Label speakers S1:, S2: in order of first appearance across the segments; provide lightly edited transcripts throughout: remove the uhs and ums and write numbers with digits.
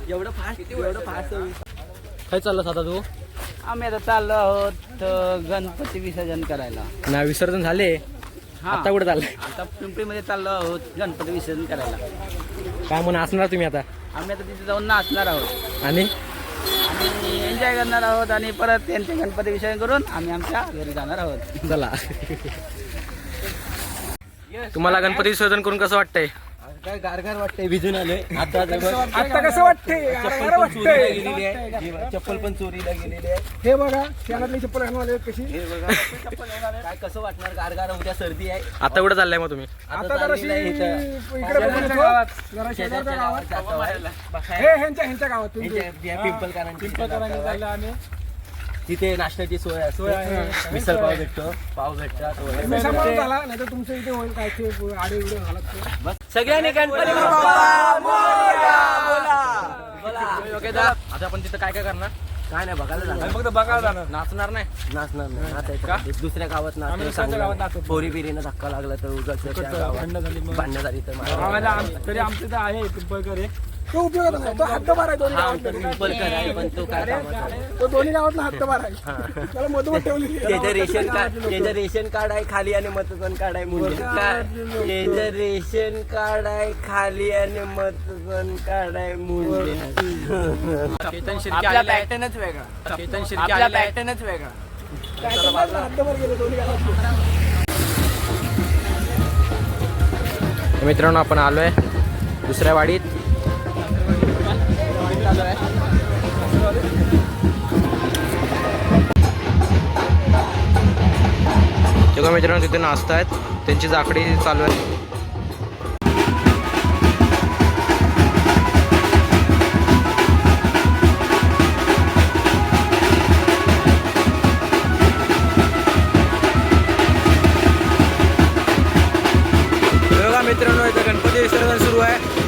S1: एवढं फास्ट
S2: काय चाललं आता तू?
S1: आम्ही आता चाललो आहोत गणपती विसर्जन करायला.
S2: ना विसर्जन झाले, आता कुठे चाललंय?
S1: आता पिंपरीमध्ये चाललो आहोत गणपती विसर्जन करायला.
S2: काय म्हणून असणार तुम्ही आता?
S1: आम्ही आता तिथे जाऊन नाचणार आहोत
S2: आणि
S1: आणि एन्जॉय करणार आहोत आणि परत त्यांचे गणपती विसर्जन करून आम्ही आमच्या घरी जाणार आहोत.
S2: चला. तुम्हाला गणपती विसर्जन करून कसं वाटतंय?
S1: काय गारगार वाटतंय, भिजून आलोय आता.
S3: आता कसं वाटतंय?
S1: चप्पल पण चोरीला गेलेली आहे.
S3: हे बघा शेणातली चप्पल घालून आले कशी.
S1: काय कसं वाटणार? गारगार उद्या सर्दी आहे.
S2: आता कुठे चाललाय मग तुम्ही?
S3: आता जराशी
S1: चाललेलं आहे
S3: इकडे बघून येतो. जरा शेजारच्या गावात हे ह्यांच्या गावात
S1: पिंपलकरांची आम्ही तिथे नाश्त्याची सोय असते. मिसळ पाव भेटतो, पाव भेटतात.
S3: झाला नाही तर तुमच्या इथे होईल काय ते आडे उडे झाला.
S1: सगळ्यांनी गणपती
S2: आता आपण तिथं काय काय करणार?
S1: काय नाही बघायला जाणार.
S3: फक्त बघायला जाणार.
S2: नाचणार नाही?
S1: नाचणार नाही. नाचायचं दुसऱ्या गावात नाचतो. पोरी बिरीनं धक्का लागला तर उगाच भांडणं झाली तर
S3: तरी आमचं इथे आहे पिंपळकर एक तो उपयोग नाही. तो हद्दबार आहे दोन्ही गावात.
S1: पिंपलकर आहे पण तो काय कामाचा आहे?
S3: तो दोन्ही गावातला हद्दबार आहे. त्याला मधोमध ठेवली.
S1: त्याचं रेशन कार्ड आहे खाली आणि मतदान कार्ड आहे मुंडे. त्याचं रेशन कार्ड आहे खाली आणि मतदान कार्ड आहे मुंडे.
S2: आपला
S1: पॅटर्नच वेगळा.
S2: आपला
S1: पॅटर्नच वेगळा.
S3: हद्दबार गेले दोन्ही गावात.
S2: मित्रांनो आपण आलोय दुसऱ्या वाडीत. तेव्हा मित्रांनो तिथे नाचतायत, त्यांची जाकडी चालू आहे. बघा मित्रांनो इथे गणपती विसर्जन सुरू आहे.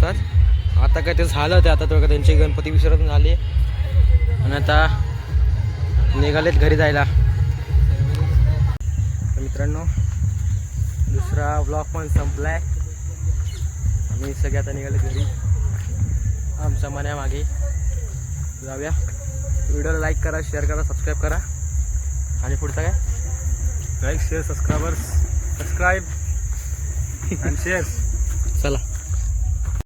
S2: असतात. आता काय ते झालं ते आता तर त्यांची गणपती विसर्जन झाले आणि आता निघालेत घरी जायला. तर मित्रांनो दुसरा ब्लॉग पण संपलाय. आम्ही सगळे आता निघाले घरी आमच्या मनामागे जाऊया. व्हिडिओला लाईक करा, शेअर करा, सबस्क्राईब करा आणि पुढचं काय
S3: like share subscribe and share.
S2: चला.